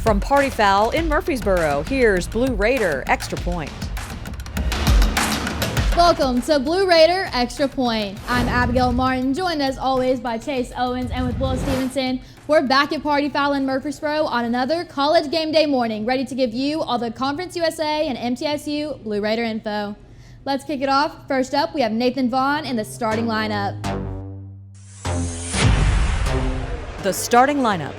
From Party Foul in Murfreesboro, here's Blue Raider Extra Point. Welcome to Blue Raider Extra Point. I'm Abigail Martin, joined as always by Chase Owens and with Will Stevenson. We're back at Party Foul in Murfreesboro on another college game day morning, ready to give you all the Conference USA and MTSU Blue Raider info. Let's kick it off. First up, we have Nathan Vaughn in the starting lineup. The starting lineup.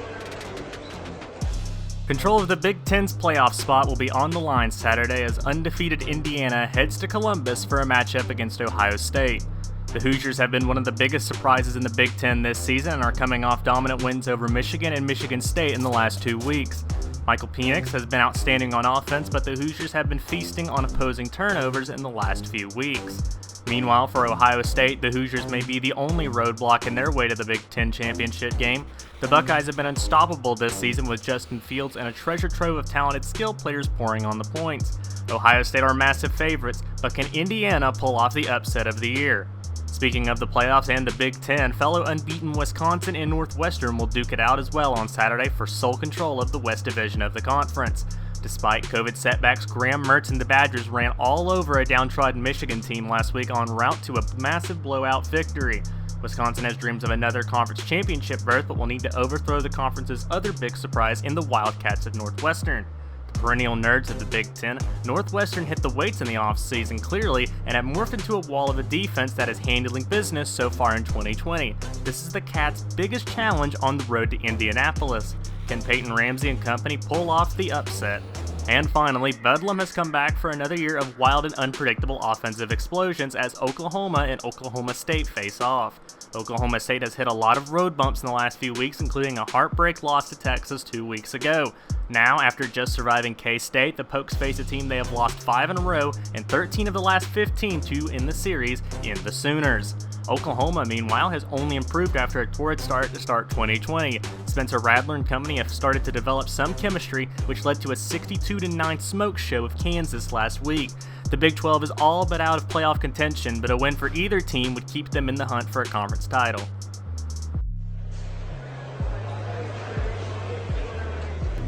Control of the Big Ten's playoff spot will be on the line Saturday as undefeated Indiana heads to Columbus for a matchup against Ohio State. The Hoosiers have been one of the biggest surprises in the Big Ten this season and are coming off dominant wins over Michigan and Michigan State in the last 2 weeks. Michael Penix has been outstanding on offense, but the Hoosiers have been feasting on opposing turnovers in the last few weeks. Meanwhile, for Ohio State, the Hoosiers may be the only roadblock in their way to the Big Ten championship game. The Buckeyes have been unstoppable this season with Justin Fields and a treasure trove of talented skill players pouring on the points. Ohio State are massive favorites, but can Indiana pull off the upset of the year? Speaking of the playoffs and the Big Ten, fellow unbeaten Wisconsin and Northwestern will duke it out as well on Saturday for sole control of the West Division of the conference. Despite COVID setbacks, Graham Mertz and the Badgers ran all over a downtrodden Michigan team last week en route to a massive blowout victory. Wisconsin has dreams of another conference championship berth, but will need to overthrow the conference's other big surprise in the Wildcats of Northwestern. The perennial nerds of the Big Ten, Northwestern hit the weights in the offseason clearly and have morphed into a wall of a defense that is handling business so far in 2020. This is the Cats' biggest challenge on the road to Indianapolis. Can Peyton Ramsey and company pull off the upset? And finally, Bedlam has come back for another year of wild and unpredictable offensive explosions as Oklahoma and Oklahoma State face off. Oklahoma State has hit a lot of road bumps in the last few weeks, including a heartbreak loss to Texas 2 weeks ago. Now, after just surviving K-State, the Pokes face a team they have lost 5 in a row and 13 of the last 15 to in the series in the Sooners. Oklahoma, meanwhile, has only improved after a torrid start to start 2020. Spencer Rattler and company have started to develop some chemistry, which led to a 62-9 smoke show of Kansas last week. The Big 12 is all but out of playoff contention, but a win for either team would keep them in the hunt for a conference title.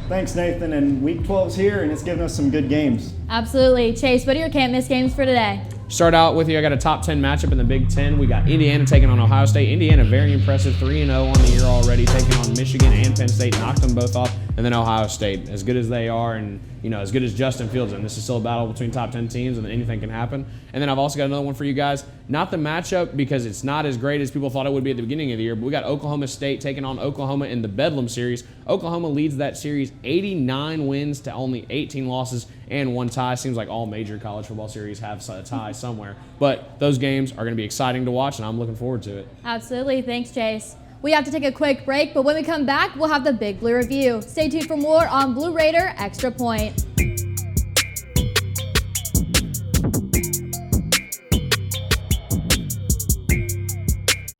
Thanks, Nathan, and Week 12's here, and it's given us some good games. Absolutely. Chase, what are your can't miss games for today? Start out with you, I got a top 10 matchup in the Big Ten. We got Indiana taking on Ohio State. Indiana very impressive, 3-0 on the year already, taking on Michigan and Penn State, knocked them both off. And then Ohio State, as good as they are and as good as Justin Fields, and this is still a battle between top 10 teams and anything can happen. And then I've also got another one for you guys. Not the matchup because it's not as great as people thought it would be at the beginning of the year, but we got Oklahoma State taking on Oklahoma in the Bedlam series. Oklahoma leads that series 89 wins to only 18 losses and 1 tie. Seems like all major college football series have a tie somewhere. But those games are going to be exciting to watch, and I'm looking forward to it. Absolutely. Thanks, Chase. We have to take a quick break, but when we come back, we'll have the Big Blue Review. Stay tuned for more on Blue Raider Extra Point.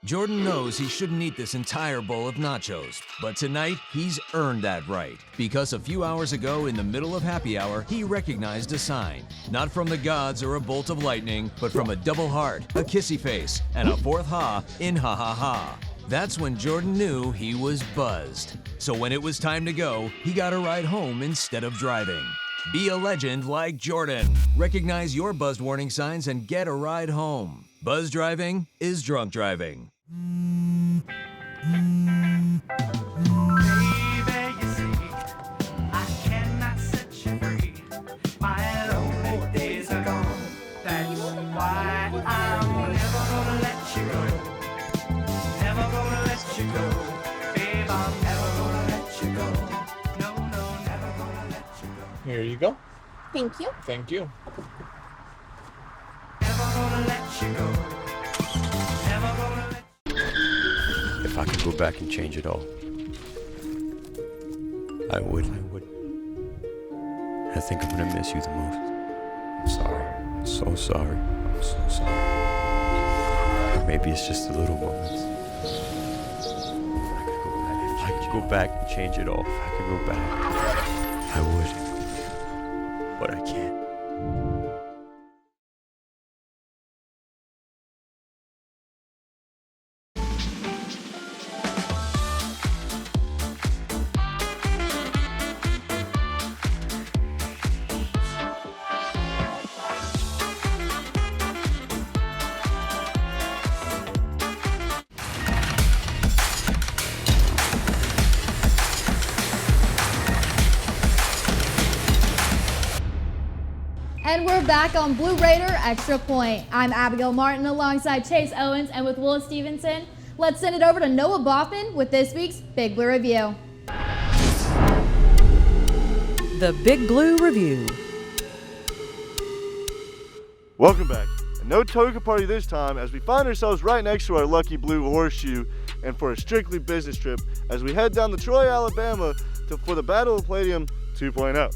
Jordan knows he shouldn't eat this entire bowl of nachos, but tonight he's earned that right because a few hours ago in the middle of happy hour, he recognized a sign, not from the gods or a bolt of lightning, but from a double heart, a kissy face, and a 4th ha in ha ha ha. That's when Jordan knew he was buzzed. So when it was time to go, he got a ride home instead of driving. Be a legend like Jordan. Recognize your buzzed warning signs and get a ride home. Buzz driving is drunk driving. Here you go. Thank you. Thank you. If I could go back and change it all, I would. I think I'm gonna miss you the most. I'm sorry. I'm so sorry. I'm so sorry. Maybe it's just the little moments. If I could go back and change it all, if I could go back, I would. But I can't. And we're back on Blue Raider Extra Point. I'm Abigail Martin alongside Chase Owens and with Will Stevenson. Let's send it over to Noah Boffin with this week's Big Blue Review. The Big Blue Review. Welcome back. And no toga party this time, as we find ourselves right next to our lucky blue horseshoe and for a strictly business trip as we head down to Troy, Alabama for the Battle of Palladium 2.0.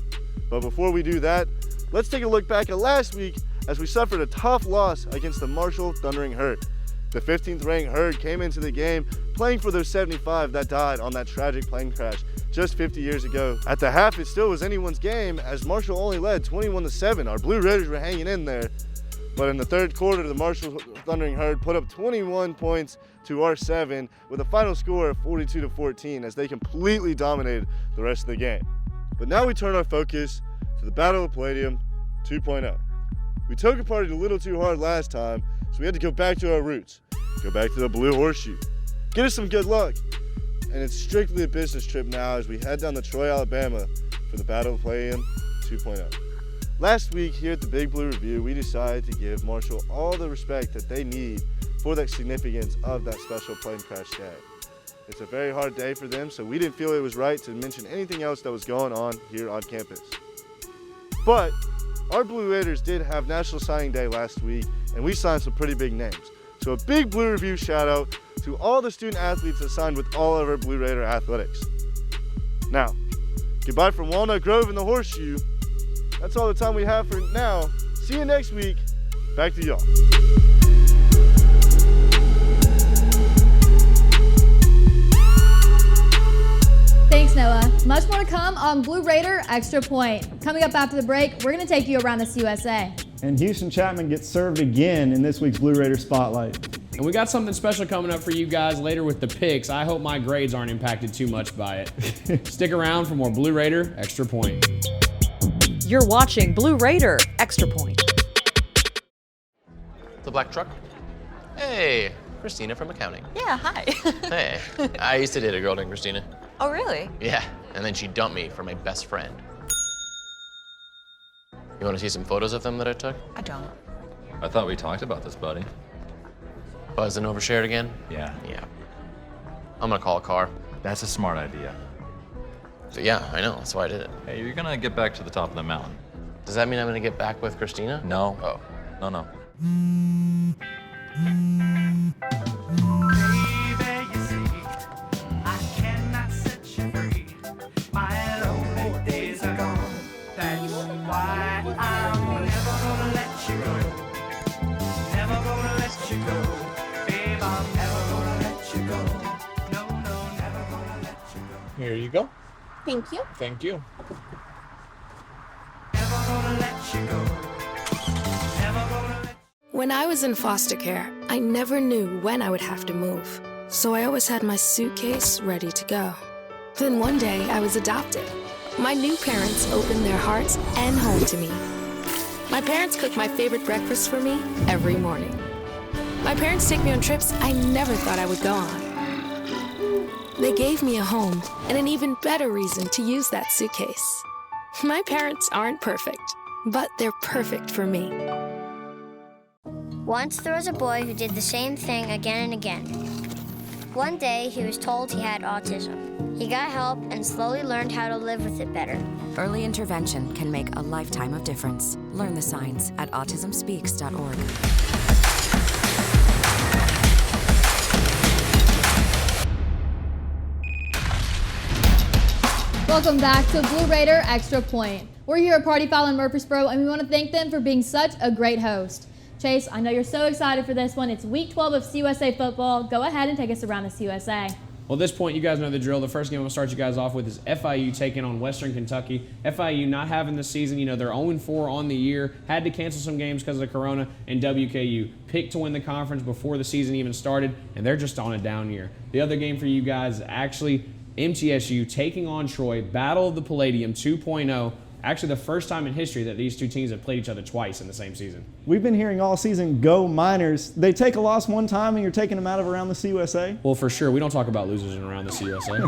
But before we do that, let's take a look back at last week as we suffered a tough loss against the Marshall Thundering Herd. The 15th ranked Herd came into the game playing for those 75 that died on that tragic plane crash just 50 years ago. At the half, it still was anyone's game as Marshall only led 21-7. Our Blue Raiders were hanging in there. But in the third quarter, the Marshall Thundering Herd put up 21 points to our 7 with a final score of 42-14 as they completely dominated the rest of the game. But now we turn our focus to the Battle of Palladium 2.0. We took a party a little too hard last time, so we had to go back to our roots. Go back to the Blue Horseshoe. Get us some good luck. And it's strictly a business trip now as we head down to Troy, Alabama for the Battle of Palladium 2.0. Last week here at the Big Blue Review, we decided to give Marshall all the respect that they need for that significance of that special plane crash day. It's a very hard day for them, so we didn't feel it was right to mention anything else that was going on here on campus. But our Blue Raiders did have National Signing Day last week, and we signed some pretty big names. So a big Blue Review shout out to all the student athletes that signed with all of our Blue Raider athletics. Now, goodbye from Walnut Grove and the Horseshoe. That's all the time we have for now. See you next week. Back to y'all. Thanks, Noah. Much more to come on Blue Raider Extra Point. Coming up after the break, we're going to take you around the USA. And Houston Chapman gets served again in this week's Blue Raider Spotlight. And we got something special coming up for you guys later with the picks. I hope my grades aren't impacted too much by it. Stick around for more Blue Raider Extra Point. You're watching Blue Raider Extra Point. The black truck? Hey, Christina from accounting. Yeah, hi. Hey, I used to date a girl named Christina. Oh, really? Yeah, and then she dumped me for my best friend. You want to see some photos of them that I took? I don't. I thought we talked about this, buddy. Buzzed and overshared again? Yeah. Yeah. I'm gonna call a car. That's a smart idea. So yeah, I know, that's why I did it. Hey, you're gonna get back to the top of the mountain. Does that mean I'm gonna get back with Christina? No. Oh. No. Here you go. Thank you. Thank you. When I was in foster care, I never knew when I would have to move. So I always had my suitcase ready to go. Then one day, I was adopted. My new parents opened their hearts and home to me. My parents cook my favorite breakfast for me every morning. My parents take me on trips I never thought I would go on. They gave me a home and an even better reason to use that suitcase. My parents aren't perfect, but they're perfect for me. Once there was a boy who did the same thing again and again. One day, he was told he had autism. He got help and slowly learned how to live with it better. Early intervention can make a lifetime of difference. Learn the signs at autismspeaks.org. Welcome back to Blue Raider Extra Point. We're here at Party Foul in Murfreesboro, and we want to thank them for being such a great host. Chase, I know you're so excited for this one. It's week 12 of CUSA football. Go ahead and take us around the CUSA. Well, at this point, you guys know the drill. The first game I'm going to start you guys off with is FIU taking on Western Kentucky. FIU not having the season. You know, they're 0-4 on the year. Had to cancel some games because of Corona. And WKU picked to win the conference before the season even started, and they're just on a down year. The other game for you guys is actually MTSU taking on Troy, Battle of the Palladium 2.0. Actually, the first time in history that these two teams have played each other twice in the same season. We've been hearing all season, go Miners. They take a loss one time and you're taking them out of around the CUSA? Well, for sure. We don't talk about losers in around the CUSA.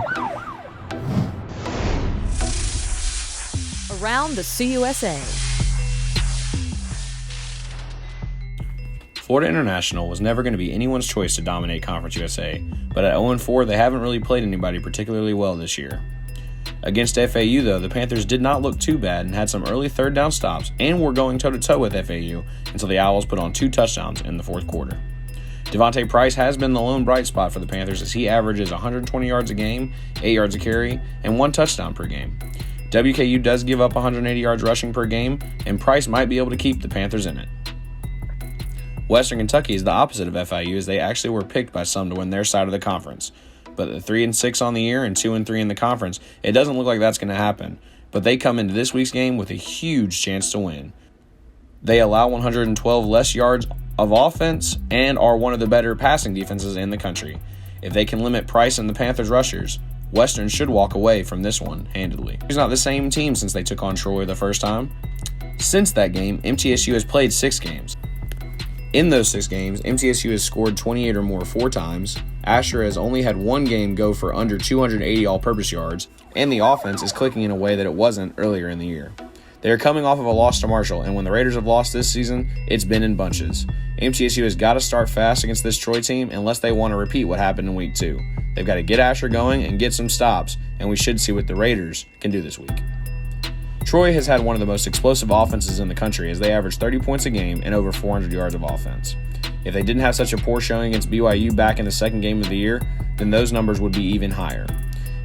Around the CUSA. Florida International was never going to be anyone's choice to dominate Conference USA, but at 0-4 they haven't really played anybody particularly well this year. Against FAU though, the Panthers did not look too bad and had some early third down stops and were going toe-to-toe with FAU until the Owls put on 2 touchdowns in the fourth quarter. Devontae Price has been the lone bright spot for the Panthers as he averages 120 yards a game, 8 yards a carry, and 1 touchdown per game. WKU does give up 180 yards rushing per game, and Price might be able to keep the Panthers in it. Western Kentucky is the opposite of FIU as they actually were picked by some to win their side of the conference. But at 3-6 on the year and 2-3 in the conference, it doesn't look like that's going to happen. But they come into this week's game with a huge chance to win. They allow 112 less yards of offense and are one of the better passing defenses in the country. If they can limit Price and the Panthers rushers, Western should walk away from this one handedly. It's not the same team since they took on Troy the first time. Since that game, MTSU has played 6 games. In those 6 games, MTSU has scored 28 or more 4 times, Asher has only had 1 game go for under 280 all-purpose yards, and the offense is clicking in a way that it wasn't earlier in the year. They are coming off of a loss to Marshall, and when the Raiders have lost this season, it's been in bunches. MTSU has got to start fast against this Troy team unless they want to repeat what happened in Week 2. They've got to get Asher going and get some stops, and we should see what the Raiders can do this week. Troy has had one of the most explosive offenses in the country as they average 30 points a game and over 400 yards of offense. If they didn't have such a poor showing against BYU back in the second game of the year, then those numbers would be even higher.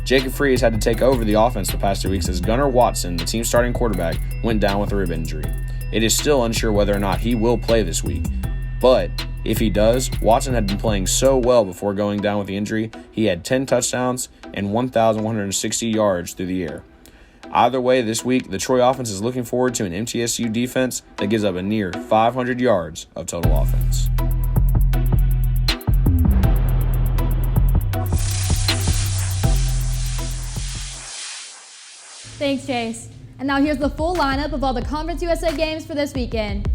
Jacob Free has had to take over the offense the past 2 weeks as Gunnar Watson, the team's starting quarterback, went down with a rib injury. It is still unsure whether or not he will play this week, but if he does, Watson had been playing so well before going down with the injury, he had 10 touchdowns and 1,160 yards through the air. Either way, this week, the Troy offense is looking forward to an MTSU defense that gives up a near 500 yards of total offense. Thanks, Chase. And now here's the full lineup of all the Conference USA games for this weekend.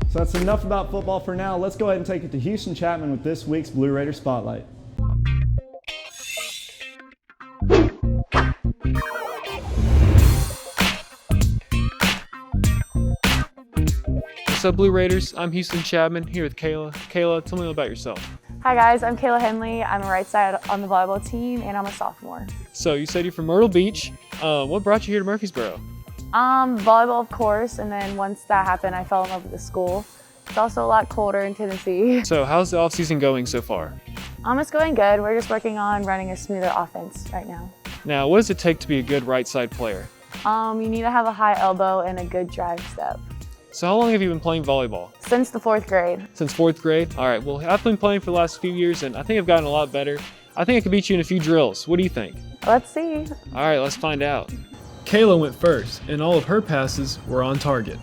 So that's enough about football for now. Let's go ahead and take it to Houston Chapman with this week's Blue Raider Spotlight. What's up, Blue Raiders? I'm Houston Chapman here with Kayla. Kayla, tell me about yourself. Hi guys, I'm Kayla Henley. I'm a right side on the volleyball team and I'm a sophomore. So you said you're from Myrtle Beach. What brought you here to Murfreesboro? Volleyball, of course, and then once that happened, I fell in love with the school. It's also a lot colder in Tennessee. So how's the off-season going so far? It's going good. We're just working on running a smoother offense right now. Now, what does it take to be a good right side player? You need to have a high elbow and a good drive step. So how long have you been playing volleyball? Since the 4th grade. Since 4th grade? All right, well, I've been playing for the last few years and I think I've gotten a lot better. I think I could beat you in a few drills. What do you think? Let's see. All right, let's find out. Kayla went first, and all of her passes were on target.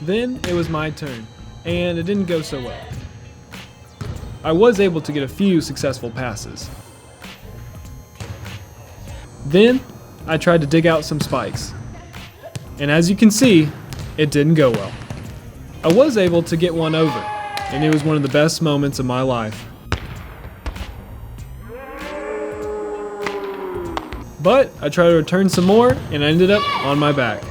Then it was my turn, and it didn't go so well. I was able to get a few successful passes. Then I tried to dig out some spikes, and as you can see, it didn't go well. I was able to get one over, and it was one of the best moments of my life. But I tried to return some more, and I ended up on my back.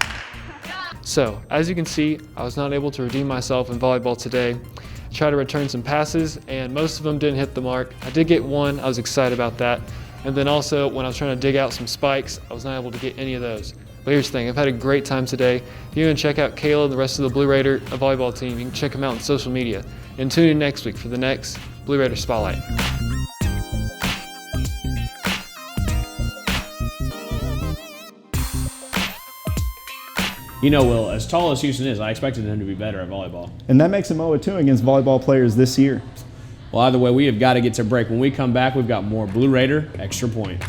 So, as you can see, I was not able to redeem myself in volleyball today. I tried to return some passes, and most of them didn't hit the mark. I did get one, I was excited about that. And then also, when I was trying to dig out some spikes, I was not able to get any of those. But here's the thing, I've had a great time today. If you're gonna check out Kayla and the rest of the Blue Raider volleyball team, you can check them out on social media. And tune in next week for the next Blue Raider Spotlight. You know, Will, as tall as Houston is, I expected them to be better at volleyball. And that makes them 0-2 against volleyball players this year. Well, either way, we have got to get to break. When we come back, we've got more Blue Raider Extra Point.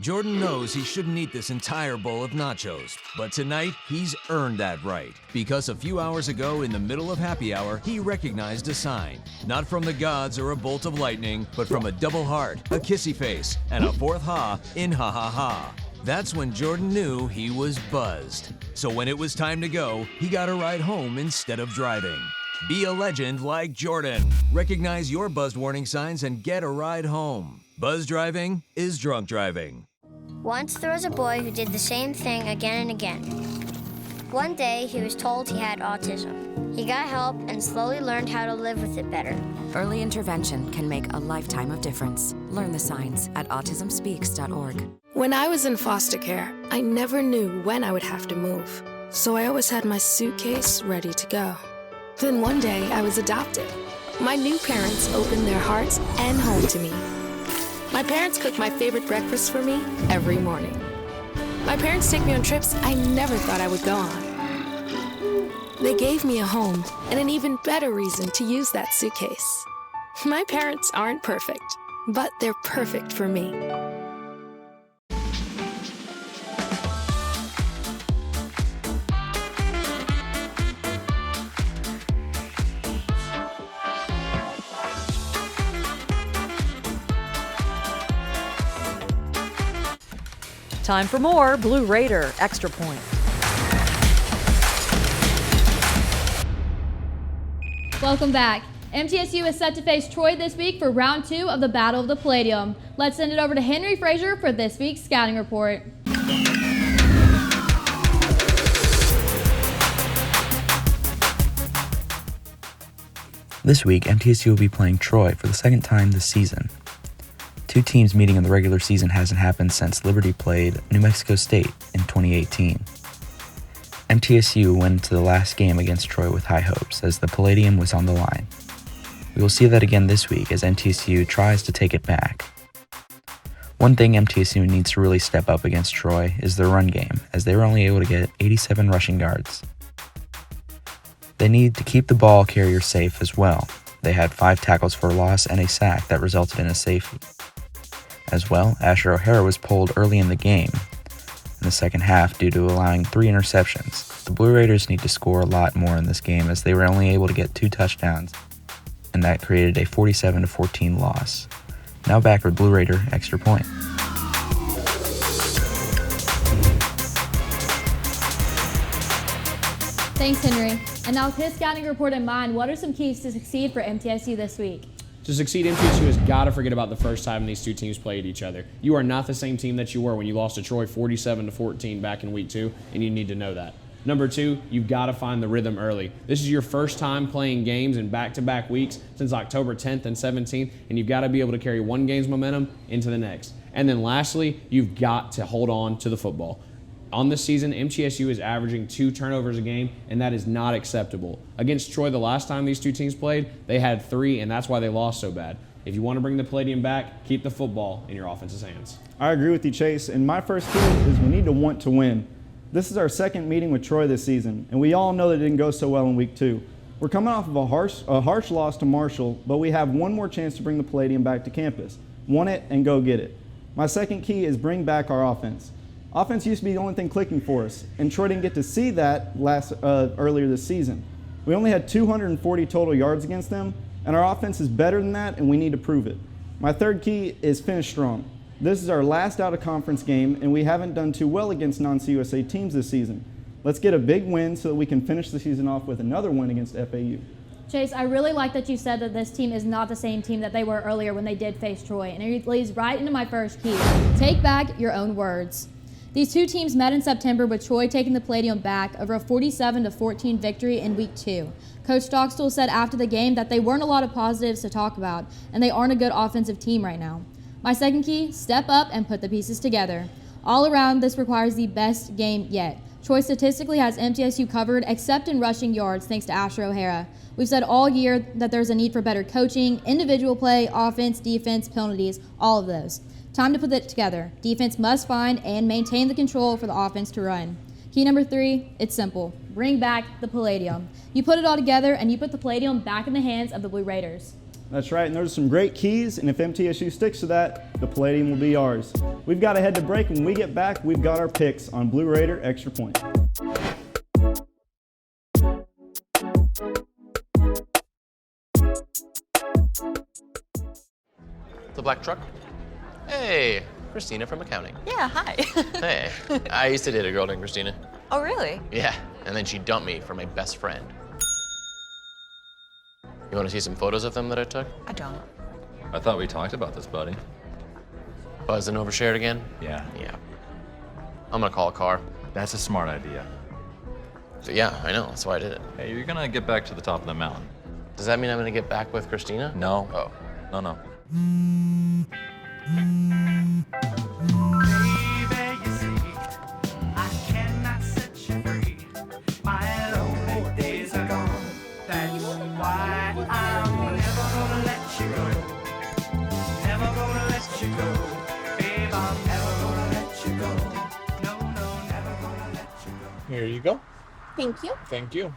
Jordan knows he shouldn't eat this entire bowl of nachos, but tonight he's earned that right because a few hours ago in the middle of happy hour, he recognized a sign. Not from the gods or a bolt of lightning, but from a double heart, a kissy face, and a fourth ha in ha ha ha. That's when Jordan knew he was buzzed. So when it was time to go, he got a ride home instead of driving. Be a legend like Jordan. Recognize your buzzed warning signs and get a ride home. Buzz driving is drunk driving. Once there was a boy who did the same thing again and again. One day, he was told he had autism. He got help and slowly learned how to live with it better. Early intervention can make a lifetime of difference. Learn the signs at autismspeaks.org. When I was in foster care, I never knew when I would have to move. So I always had my suitcase ready to go. Then one day, I was adopted. My new parents opened their hearts and home to me. My parents cook my favorite breakfast for me every morning. My parents take me on trips I never thought I would go on. They gave me a home and an even better reason to use that suitcase. My parents aren't perfect, but they're perfect for me. Time for more Blue Raider Extra Point. Welcome back. MTSU is set to face Troy this week for round 2 of the Battle of the Palladium. Let's send it over to Henry Frazier for this week's scouting report. This week, MTSU will be playing Troy for the second time this season. Two teams meeting in the regular season hasn't happened since Liberty played New Mexico State in 2018. MTSU went into the last game against Troy with high hopes as the Palladium was on the line. We will see that again this week as MTSU tries to take it back. One thing MTSU needs to really step up against Troy is their run game, as they were only able to get 87 rushing yards. They need to keep the ball carrier safe as well. They had 5 tackles for a loss and a sack that resulted in a safety. As well, Asher O'Hara was pulled early in the game in the second half due to allowing 3 interceptions. The Blue Raiders need to score a lot more in this game as they were only able to get 2 touchdowns, and that created a 47-14 loss. Now back with Blue Raider Extra Point. Thanks, Henry. And now with his scouting report in mind, what are some keys to succeed for MTSU this week? To succeed, MTSU has got to forget about the first time these two teams played each other. You are not the same team that you were when you lost to Troy 47-14 back in week 2, and you need to know that. Number 2, you've got to find the rhythm early. This is your first time playing games in back-to-back weeks since October 10th and 17th, and you've got to be able to carry one game's momentum into the next. And then lastly, you've got to hold on to the football. On this season, MTSU is averaging 2 turnovers a game, and that is not acceptable. Against Troy, the last time these two teams played, they had 3, and that's why they lost so bad. If you want to bring the Palladium back, keep the football in your offense's hands. I agree with you, Chase, and my first key is we need to want to win. This is our second meeting with Troy this season, and we all know that it didn't go so well in week 2. We're coming off of a harsh loss to Marshall, but we have one more chance to bring the Palladium back to campus. Want it and go get it. My second key is bring back our offense. Offense used to be the only thing clicking for us, and Troy didn't get to see that earlier this season. We only had 240 total yards against them, and our offense is better than that, and we need to prove it. My third key is finish strong. This is our last out-of-conference game, and we haven't done too well against non-CUSA teams this season. Let's get a big win so that we can finish the season off with another win against FAU. Chase, I really like that you said that this team is not the same team that they were earlier when they did face Troy, and it leads right into my first key. Take back your own words. These two teams met in September with Troy taking the Palladium back over a 47-14 victory in week 2. Coach Stockstill said after the game that they weren't a lot of positives to talk about, and they aren't a good offensive team right now. My second key, step up and put the pieces together. All around, this requires the best game yet. Troy statistically has MTSU covered except in rushing yards thanks to Asher O'Hara. We've said all year that there's a need for better coaching, individual play, offense, defense, penalties, all of those. Time to put it together. Defense must find and maintain the control for the offense to run. Key number 3, it's simple. Bring back the Palladium. You put it all together and you put the Palladium back in the hands of the Blue Raiders. That's right, and there's some great keys, and if MTSU sticks to that, the Palladium will be ours. We've got to head to break. When we get back, we've got our picks on Blue Raider Extra Point. The black truck? Hey, Christina from accounting. Yeah, hi. Hey, I used to date a girl named Christina. Oh, really? Yeah, and then she dumped me for my best friend. You want to see some photos of them that I took? I don't. I thought we talked about this, buddy. Buzzed and overshared again? Yeah. Yeah. I'm gonna call a car. That's a smart idea. So yeah, I know, that's why I did it. Hey, you're gonna get back to the top of the mountain. Does that mean I'm gonna get back with Christina? No. Oh. No. Here you go. Thank you. Thank you.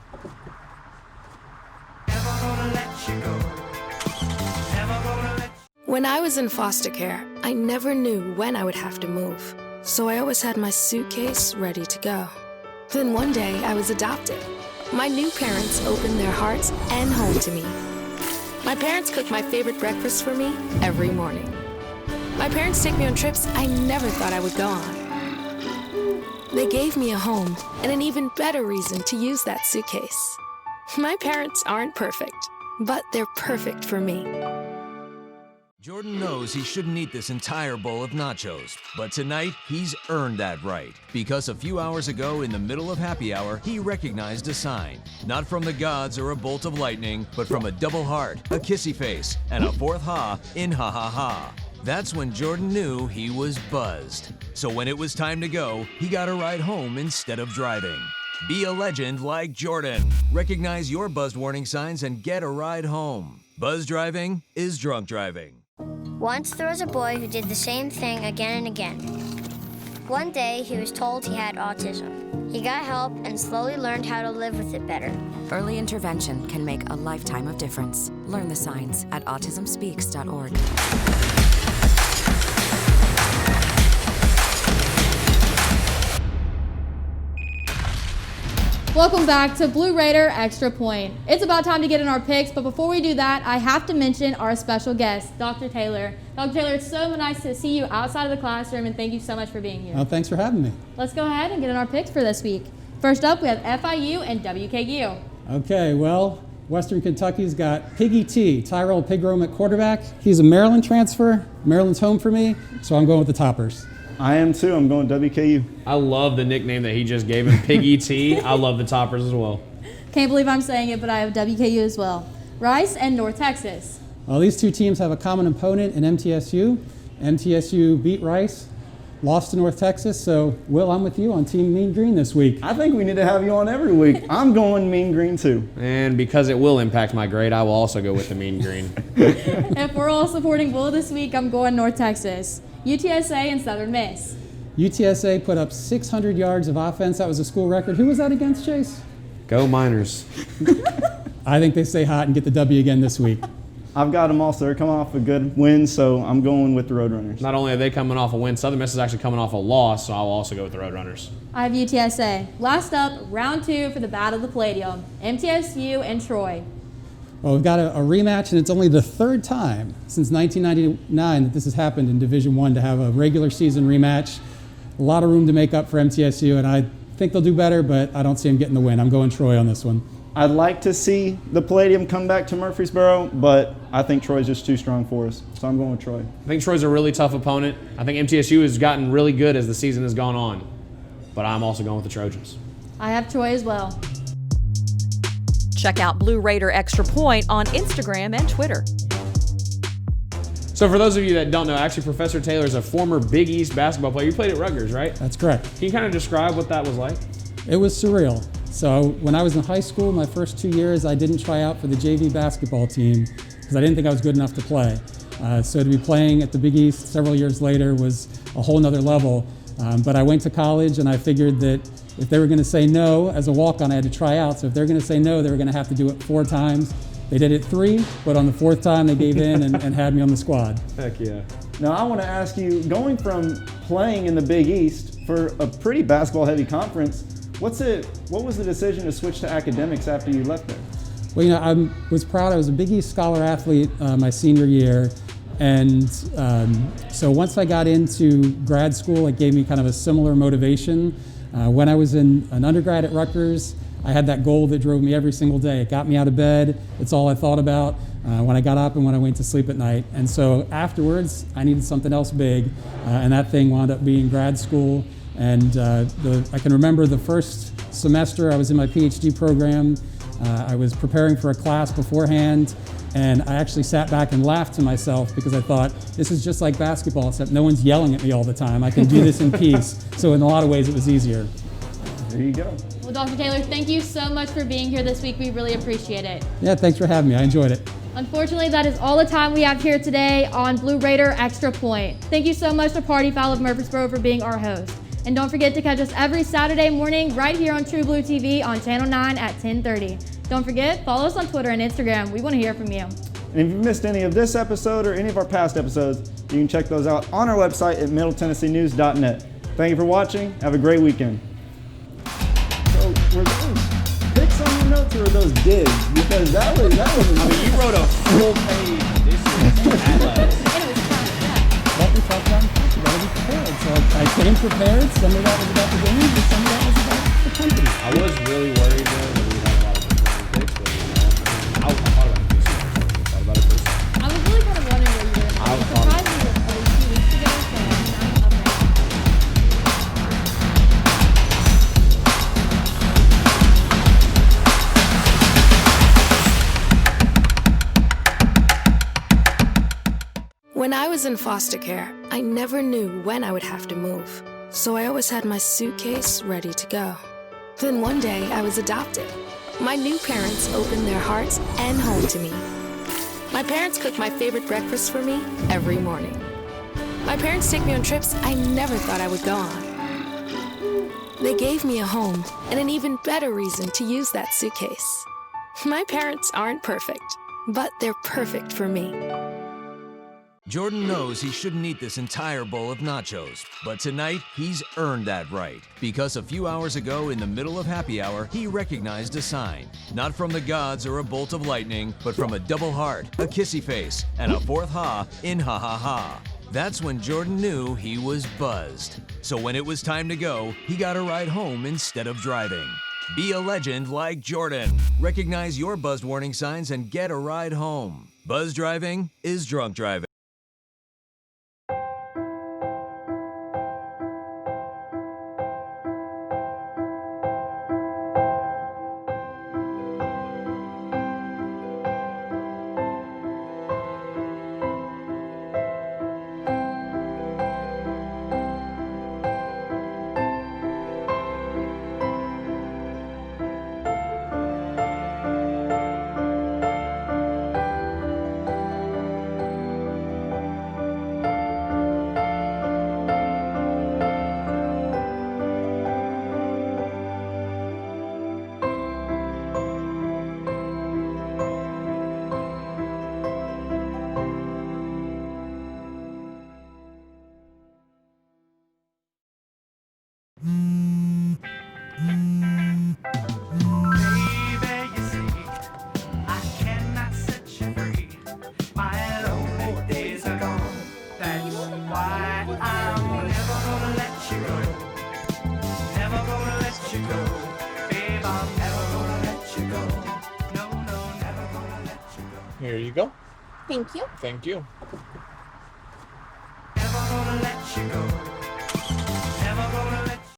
When I was in foster care, I never knew when I would have to move. So I always had my suitcase ready to go. Then one day I was adopted. My new parents opened their hearts and home to me. My parents cook my favorite breakfast for me every morning. My parents take me on trips I never thought I would go on. They gave me a home and an even better reason to use that suitcase. My parents aren't perfect, but they're perfect for me. Jordan knows he shouldn't eat this entire bowl of nachos, but tonight he's earned that right. Because a few hours ago, in the middle of happy hour, he recognized a sign. Not from the gods or a bolt of lightning, but from a double heart, a kissy face, and a fourth ha in ha ha ha. That's when Jordan knew he was buzzed. So when it was time to go, he got a ride home instead of driving. Be a legend like Jordan. Recognize your buzzed warning signs and get a ride home. Buzz driving is drunk driving. Once there was a boy who did the same thing again and again. One day, he was told he had autism. He got help and slowly learned how to live with it better. Early intervention can make a lifetime of difference. Learn the signs at autismspeaks.org. Welcome back to Blue Raider Extra Point. It's about time to get in our picks, but before we do that, I have to mention our special guest, Dr. Taylor. Dr. Taylor, it's so nice to see you outside of the classroom, and thank you so much for being here. Well, thanks for having me. Let's go ahead and get in our picks for this week. First up, we have FIU and WKU. Okay, well, Western Kentucky's got Piggy T, Tyrell Pigrome at quarterback. He's a Maryland transfer. Maryland's home for me, so I'm going with the Toppers. I am too. I'm going WKU. I love the nickname that he just gave him, Piggy T. I love the Toppers as well. Can't believe I'm saying it, but I have WKU as well. Rice and North Texas. Well, these two teams have a common opponent in MTSU. MTSU beat Rice, lost to North Texas, so Will, I'm with you on Team Mean Green this week. I think we need to have you on every week. I'm going Mean Green too. And because it will impact my grade, I will also go with the Mean Green. If we're all supporting Will this week, I'm going North Texas. UTSA and Southern Miss. UTSA put up 600 yards of offense. That was a school record. Who was that against, Chase? Go Miners. I think they stay hot and get the W again this week. I've got them also. They're coming off a good win, so I'm going with the Roadrunners. Not only are they coming off a win, Southern Miss is actually coming off a loss, so I'll also go with the Roadrunners. I have UTSA. Last up, round 2 for the Battle of the Palladium. MTSU and Troy. Well, we've got a rematch, and it's only the third time since 1999 that this has happened in Division I to have a regular season rematch. A lot of room to make up for MTSU, and I think they'll do better, but I don't see them getting the win. I'm going Troy on this one. I'd like to see the Palladium come back to Murfreesboro, but I think Troy's just too strong for us, so I'm going with Troy. I think Troy's a really tough opponent. I think MTSU has gotten really good as the season has gone on, but I'm also going with the Trojans. I have Troy as well. Check out Blue Raider Extra Point on Instagram and Twitter. So for those of you that don't know, actually Professor Taylor is a former Big East basketball player. You played at Rutgers, right? That's correct. Can you kind of describe what that was like? It was surreal. So when I was in high school, my first 2 years, I didn't try out for the JV basketball team because I didn't think I was good enough to play. So to be playing at the Big East several years later was a whole nother level. But I went to college and I figured that if they were going to say no as a walk-on, I had to try out. So if they're going to say no, they were going to have to do it 4 times. They did it 3, but on the 4th time they gave in and had me on the squad. Heck yeah. Now I want to ask you, going from playing in the Big East for a pretty basketball-heavy conference, what was the decision to switch to academics after you left there? Well, you know, I was proud. I was a Big East Scholar athlete my senior year. And so once I got into grad school, it gave me kind of a similar motivation. When I was in an undergrad at Rutgers, I had that goal that drove me every single day. It got me out of bed. It's all I thought about when I got up and when I went to sleep at night. And so afterwards, I needed something else big. And that thing wound up being grad school. And I can remember the first semester I was in my PhD program. I was preparing for a class beforehand. And I actually sat back and laughed to myself because I thought, this is just like basketball, except no one's yelling at me all the time. I can do this in peace. So in a lot of ways, it was easier. There you go. Well, Dr. Taylor, thank you so much for being here this week. We really appreciate it. Yeah, thanks for having me. I enjoyed it. Unfortunately, that is all the time we have here today on Blue Raider Extra Point. Thank you so much to Party Foul of Murfreesboro for being our host. And don't forget to catch us every Saturday morning right here on True Blue TV on Channel 9 at 10:30. Don't forget, follow us on Twitter and Instagram. We want to hear from you. And if you missed any of this episode or any of our past episodes, you can check those out on our website at middletennesseenews.net. Thank you for watching. Have a great weekend. So were those picks on your notes or were those digs? Because that was I mean, you wrote a full page. This is atlas. What we talked about, you gotta be prepared. So I came prepared. Some of that was about the games, and some of that was about the company. I was really worried though that we had a lot of different picks, but you know, I thought about it this year. I thought about it this year. I was really kind of wondering where you were going to go. Surprised me with a few weeks ago, so I'm up there. When I was in foster care, I never knew when I would have to move. So I always had my suitcase ready to go. Then one day I was adopted. My new parents opened their hearts and home to me. My parents cook my favorite breakfast for me every morning. My parents take me on trips I never thought I would go on. They gave me a home and an even better reason to use that suitcase. My parents aren't perfect, but they're perfect for me. Jordan knows he shouldn't eat this entire bowl of nachos, but tonight he's earned that right. Because a few hours ago in the middle of happy hour, he recognized a sign. Not from the gods or a bolt of lightning, but from a double heart, a kissy face, and a 4th ha in ha ha ha. That's when Jordan knew he was buzzed. So when it was time to go, he got a ride home instead of driving. Be a legend like Jordan. Recognize your buzzed warning signs and get a ride home. Buzz driving is drunk driving. Here you go. Thank you. Thank you. Never gonna let you go.